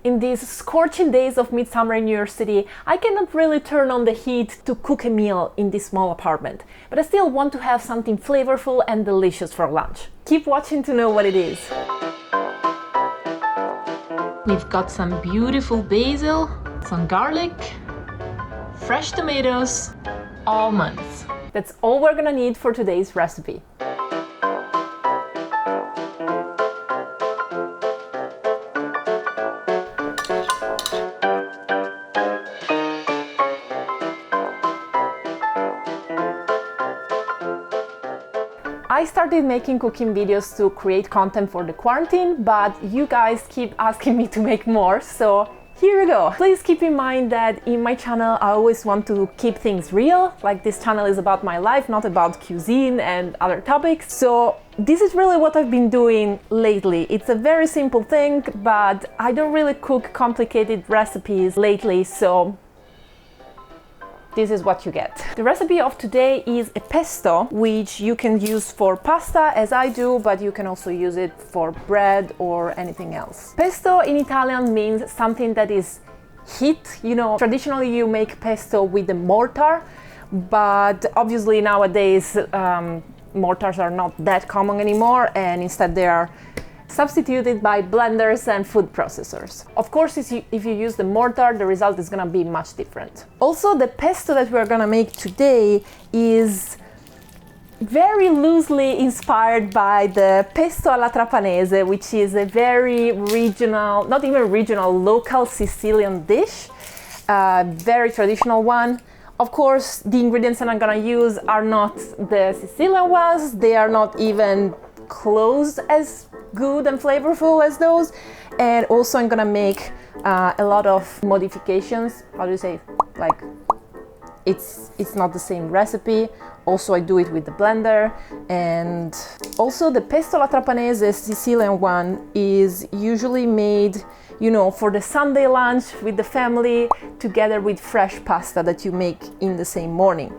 In these scorching days of midsummer in New York City, I cannot really turn on the heat to cook a meal in this small apartment, but I still want to have something flavorful and delicious for lunch. Keep watching to know what it is. We've got some beautiful basil, some garlic, fresh tomatoes, almonds. That's all we're gonna need for today's recipe. I started making cooking videos to create content for the quarantine, but you guys keep asking me to make more, so here we go. Please keep in mind that in my channel I always want to keep things real, like this channel is about my life, not about cuisine and other topics. So this is really what I've been doing lately. It's a very simple thing, but I don't really cook complicated recipes lately, so this is what you get. The recipe of today is a pesto, which you can use for pasta as I do, but you can also use it for bread or anything else. Pesto in Italian means something that is heat. You know, traditionally you make pesto with a mortar, but obviously nowadays mortars are not that common anymore, and instead they are substituted by blenders and food processors. Of course, if you use the mortar, the result is gonna be much different. Also, the pesto that we're gonna make today is very loosely inspired by the pesto alla trapanese, which is a very regional, not even regional, local Sicilian dish, very traditional one. Of course, the ingredients that I'm gonna use are not the Sicilian ones, they are not even close as good and flavorful as those, and also I'm gonna make a lot of modifications. How do you say, like it's not the same recipe. Also I do it with the blender. And also the pesto alla trapanese Sicilian one is usually made, you know, for the Sunday lunch with the family, together with fresh pasta that you make in the same morning.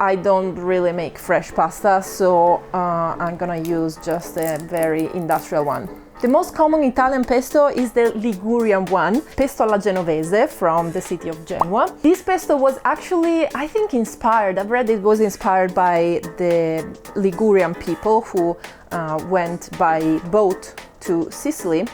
I don't really make fresh pasta, so I'm gonna use just a very industrial one. The most common Italian pesto is the Ligurian one, pesto alla genovese from the city of Genoa. This pesto was actually, I think, inspired. I've read it was inspired by the Ligurian people who went by boat to Sicily.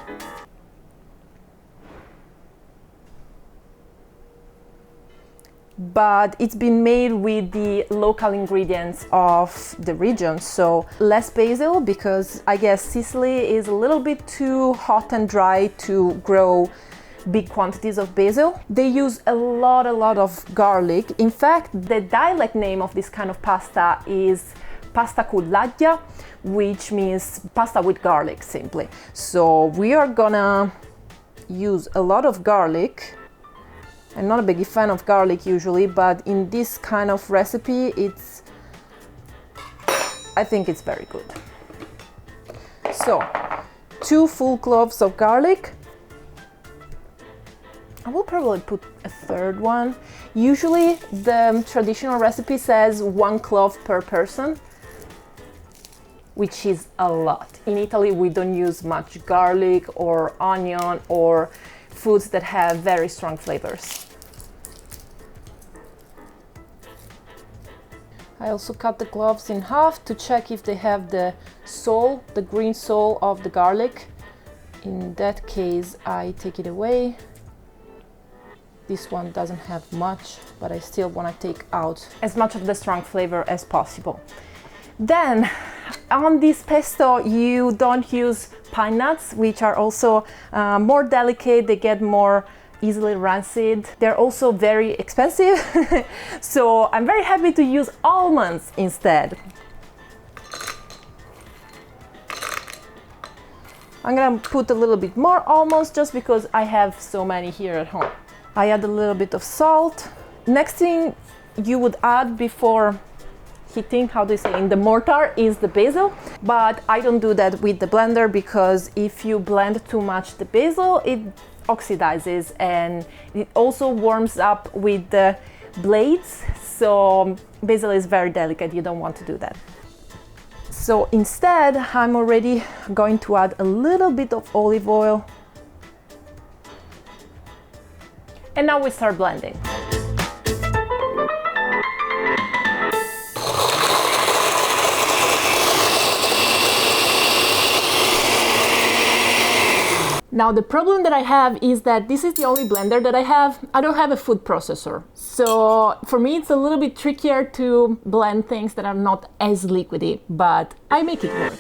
But it's been made with the local ingredients of the region, so less basil, because I guess Sicily is a little bit too hot and dry to grow big quantities of basil. They use a lot of garlic. In fact, the dialect name of this kind of pasta is pasta con l'aglia, which means pasta with garlic, simply. So we are gonna use a lot of garlic. I'm not a big fan of garlic usually, but in this kind of recipe, I think it's very good. So, 2 full cloves of garlic. I will probably put a third one. Usually the traditional recipe says 1 clove per person, which is a lot. In Italy, we don't use much garlic or onion or foods that have very strong flavors. I also cut the cloves in half to check if they have the soul, the green soul of the garlic. In that case, I take it away. This one doesn't have much, but I still want to take out as much of the strong flavor as possible. Then, on this pesto, you don't use pine nuts, which are also more delicate. They get more easily rancid. They're also very expensive, so I'm very happy to use almonds instead. I'm gonna put a little bit more almonds just because I have so many here at home. I add a little bit of salt. Next thing you would add before heating, how do you say, in the mortar, is the basil, but I don't do that with the blender, because if you blend too much the basil, it oxidizes and it also warms up with the blades, so basil is very delicate, you don't want to do that. So instead, I'm already going to add a little bit of olive oil And now we start blending. Now the problem that I have is that this is the only blender that I have. I don't have a food processor. So for me it's a little bit trickier to blend things that are not as liquidy, but I make it work.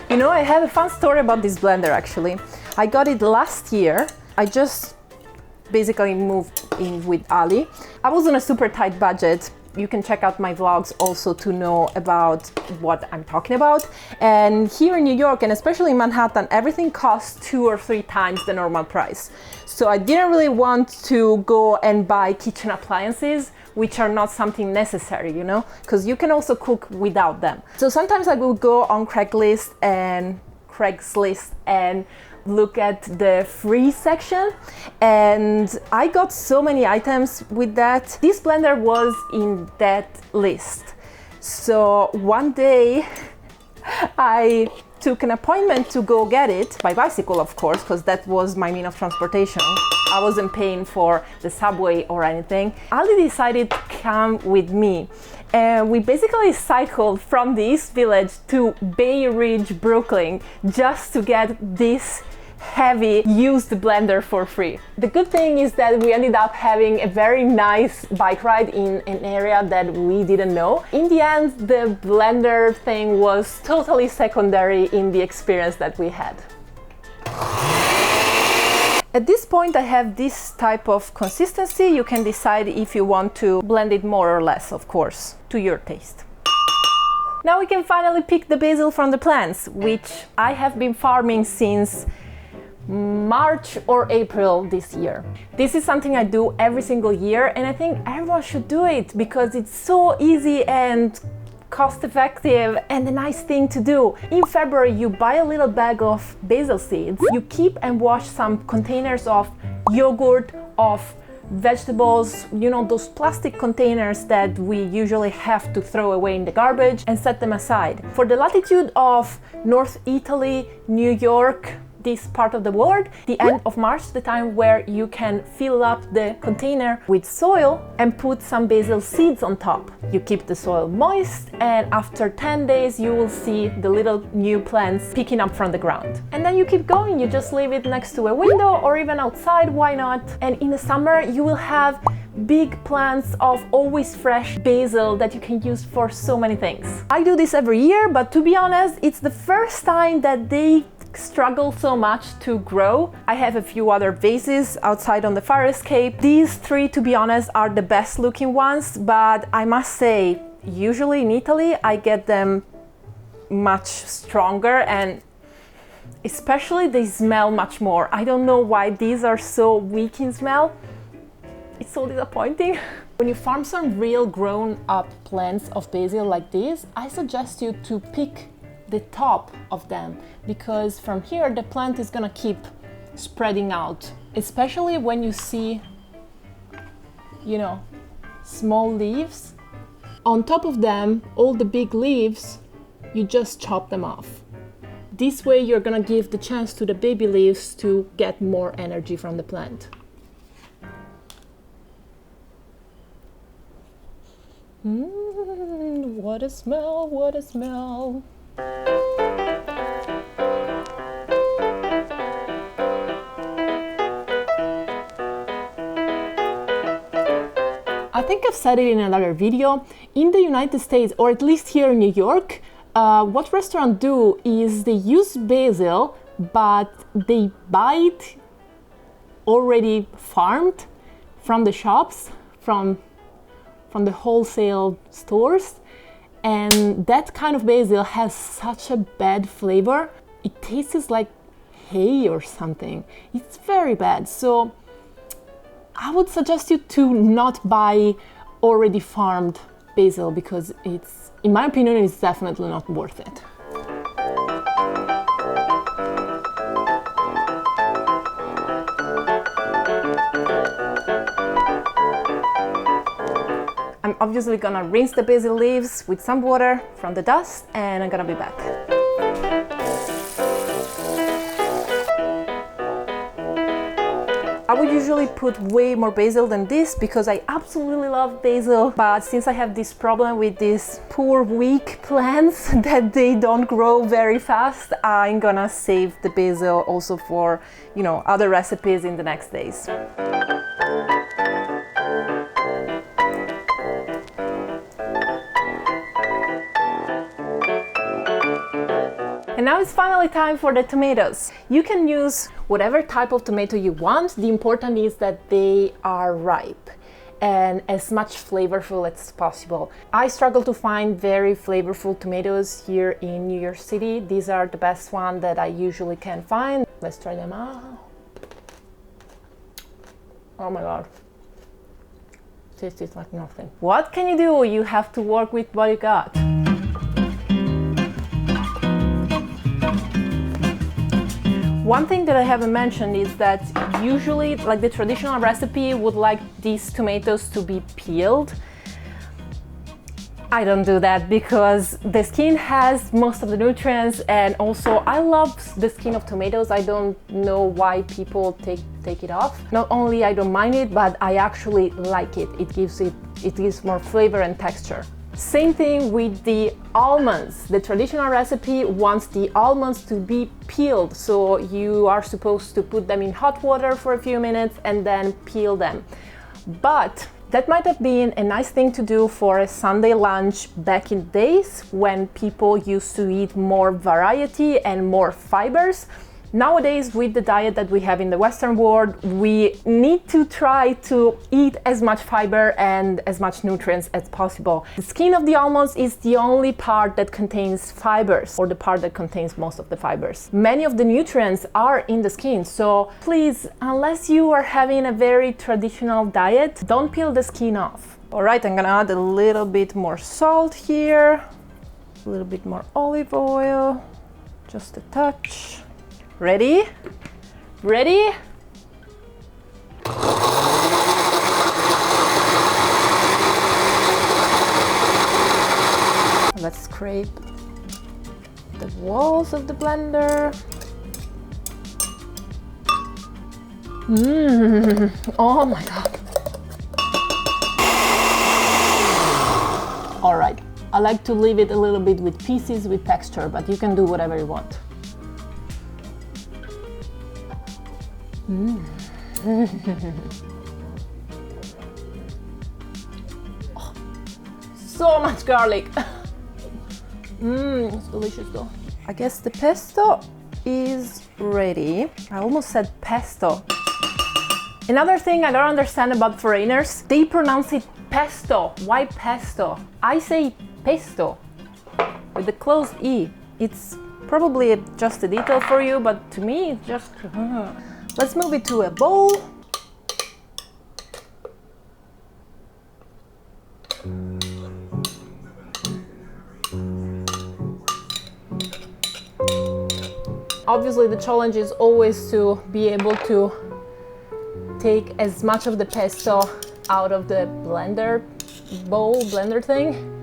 You know, I have a fun story about this blender actually. I got it last year. I just basically moved in with Ali. I was on a super tight budget. You can check out my vlogs also to know about what I'm talking about. And here in New York, and especially in Manhattan, everything costs 2 or 3 times the normal price. So I didn't really want to go and buy kitchen appliances, which are not something necessary, you know, because you can also cook without them. So sometimes I will go on Craigslist and look at the free section, and I got so many items with that. This blender was in that list. So one day I took an appointment to go get it by bicycle, of course, because that was my mean of transportation. I wasn't paying for the subway or anything. Ali decided to come with me. And we basically cycled from the East Village to Bay Ridge, Brooklyn, just to get this heavy used blender for free. The good thing is that we ended up having a very nice bike ride in an area that we didn't know. In the end, the blender thing was totally secondary in the experience that we had. At this point I have this type of consistency. You can decide if you want to blend it more or less, of course, to your taste. Now we can finally pick the basil from the plants, which I have been farming since March or April this year. This is something I do every single year, and I think everyone should do it because it's so easy and cost effective and a nice thing to do. In February you buy a little bag of basil seeds, you keep and wash some containers of yogurt, of vegetables, you know, those plastic containers that we usually have to throw away in the garbage, and set them aside. For the latitude of North Italy, New York, this part of the world, the end of March, the time where you can fill up the container with soil and put some basil seeds on top. You keep the soil moist, and after 10 days you will see the little new plants picking up from the ground. And then you keep going, you just leave it next to a window or even outside, why not? And in the summer you will have big plants of always fresh basil that you can use for so many things. I do this every year, but to be honest, it's the first time that they struggle so much to grow. I have a few other vases outside on the fire escape. These 3, to be honest, are the best looking ones, but I must say, usually in Italy I get them much stronger, and especially they smell much more. I don't know why these are so weak in smell. It's so disappointing. When you farm some real grown up plants of basil like this, I suggest you to pick the top of them, because from here the plant is gonna keep spreading out, especially when you see, you know, small leaves. On top of them, all the big leaves, you just chop them off. This way you're gonna give the chance to the baby leaves to get more energy from the plant. What a smell, what a smell. I think I've said it in another video. In the United States, or at least here in New York, what restaurants do is they use basil, but they buy it already farmed from the shops, from the wholesale stores. And that kind of basil has such a bad flavor. It tastes like hay or something. It's very bad. So I would suggest you to not buy already farmed basil, because it's, in my opinion, it's definitely not worth it. obviously gonna rinse the basil leaves with some water from the dust, and I'm gonna be back. I would usually put way more basil than this because I absolutely love basil, but since I have this problem with these poor weak plants that they don't grow very fast, I'm gonna save the basil also for, you know, other recipes in the next days. And now it's finally time for the tomatoes. You can use whatever type of tomato you want. The important is that they are ripe and as much flavorful as possible. I struggle to find very flavorful tomatoes here in New York City. These are the best ones that I usually can find. Let's try them out. Oh my God. Tastes like nothing. What can you do? You have to work with what you got. One thing that I haven't mentioned is that usually, like the traditional recipe would like these tomatoes to be peeled. I don't do that because the skin has most of the nutrients, and also I love the skin of tomatoes. I don't know why people take it off. Not only I don't mind it, but I actually like it. It gives more flavor and texture. Same thing with the almonds. The traditional recipe wants the almonds to be peeled, so you are supposed to put them in hot water for a few minutes and then peel them. But that might have been a nice thing to do for a Sunday lunch back in days when people used to eat more variety and more fibers. Nowadays, with the diet that we have in the Western world, we need to try to eat as much fiber and as much nutrients as possible. The skin of the almonds is the only part that contains fibers, or the part that contains most of the fibers. Many of the nutrients are in the skin, so please, unless you are having a very traditional diet, don't peel the skin off. All right, I'm gonna add a little bit more salt here, a little bit more olive oil, just a touch. Ready? Ready? Let's scrape the walls of the blender. Oh my God. All right, I like to leave it a little bit with pieces with texture, but you can do whatever you want. Oh, so much garlic. It's delicious though. I guess the pesto is ready. I almost said pesto. Another thing I don't understand about foreigners, they pronounce it pesto. Why pesto? I say pesto with the closed E. It's probably just a detail for you, but to me it's just... Let's move it to a bowl. Obviously, the challenge is always to be able to take as much of the pesto out of the blender thing.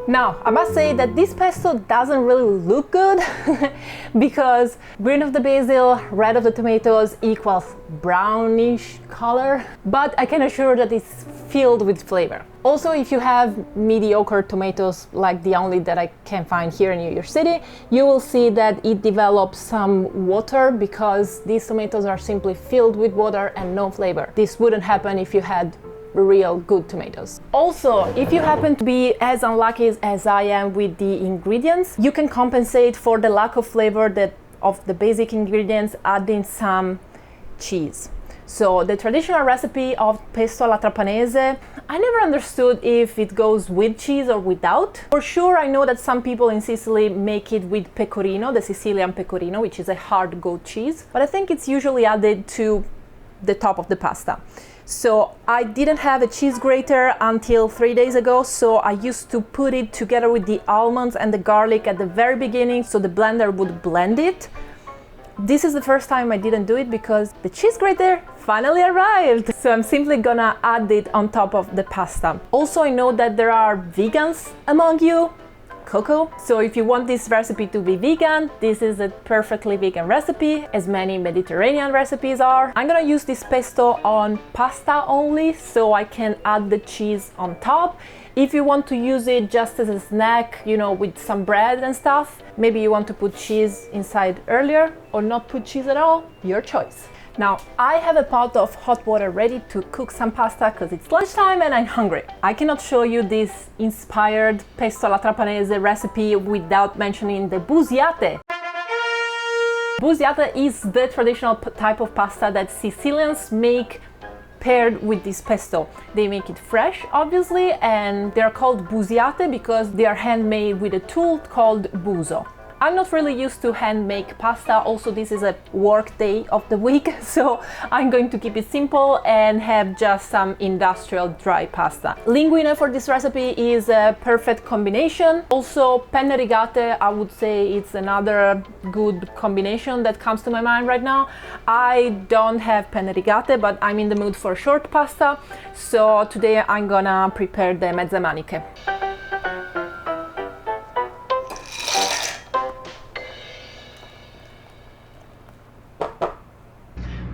Now, I must say that this pesto doesn't really look good because green of the basil, red of the tomatoes equals brownish color, but I can assure that it's filled with flavor. Also, if you have mediocre tomatoes like the only that I can find here in New York City, you will see that it develops some water because these tomatoes are simply filled with water and no flavor. This wouldn't happen if you had real good tomatoes. Also, if you happen to be as unlucky as I am with the ingredients, you can compensate for the lack of flavor of the basic ingredients adding some cheese. So the traditional recipe of pesto alla trapanese, I never understood if it goes with cheese or without. For sure, I know that some people in Sicily make it with pecorino, the Sicilian pecorino, which is a hard goat cheese, but I think it's usually added to the top of the pasta. So I didn't have a cheese grater until 3 days ago, so I used to put it together with the almonds and the garlic at the very beginning so the blender would blend it. This is the first time I didn't do it because the cheese grater finally arrived. So I'm simply gonna add it on top of the pasta. Also, I know that there are vegans among you. Cocoa. So if you want this recipe to be vegan, this is a perfectly vegan recipe, as many Mediterranean recipes are. I'm gonna use this pesto on pasta only, so I can add the cheese on top. If you want to use it just as a snack, you know, with some bread and stuff, maybe you want to put cheese inside earlier or not put cheese at all, your choice. Now, I have a pot of hot water ready to cook some pasta because it's lunchtime and I'm hungry. I cannot show you this inspired pesto alla trapanese recipe without mentioning the busiate. Busiate is the traditional type of pasta that Sicilians make paired with this pesto. They make it fresh, obviously, and they're called busiate because they are handmade with a tool called buso. I'm not really used to hand make pasta. Also, this is a work day of the week, so I'm going to keep it simple and have just some industrial dry pasta. Linguine for this recipe is a perfect combination. Also, penne rigate, I would say it's another good combination that comes to my mind right now. I don't have penne rigate, but I'm in the mood for short pasta, so today I'm gonna prepare the mezze maniche.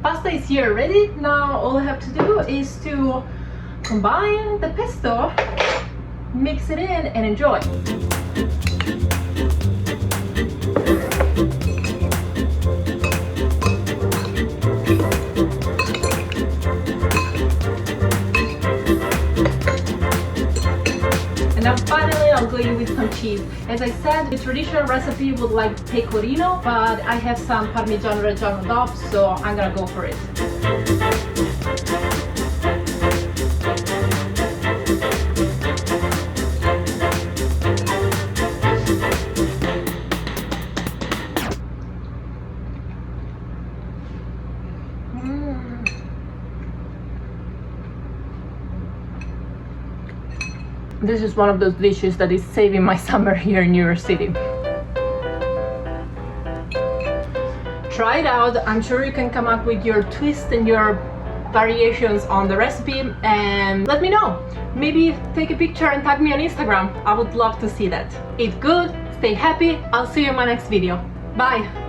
Pasta is here ready. Now all I have to do is to combine the pesto, mix it in and enjoy. And now finally I'll go in with some cheese. As I said, the traditional recipe would like pecorino, but I have some Parmigiano Reggiano DOP, so I'm gonna go for it. This is one of those dishes that is saving my summer here in New York City. Try it out. I'm sure you can come up with your twist and your variations on the recipe and let me know. Maybe take a picture and tag me on Instagram. I would love to see that. Eat good, stay happy. I'll see you in my next video. Bye!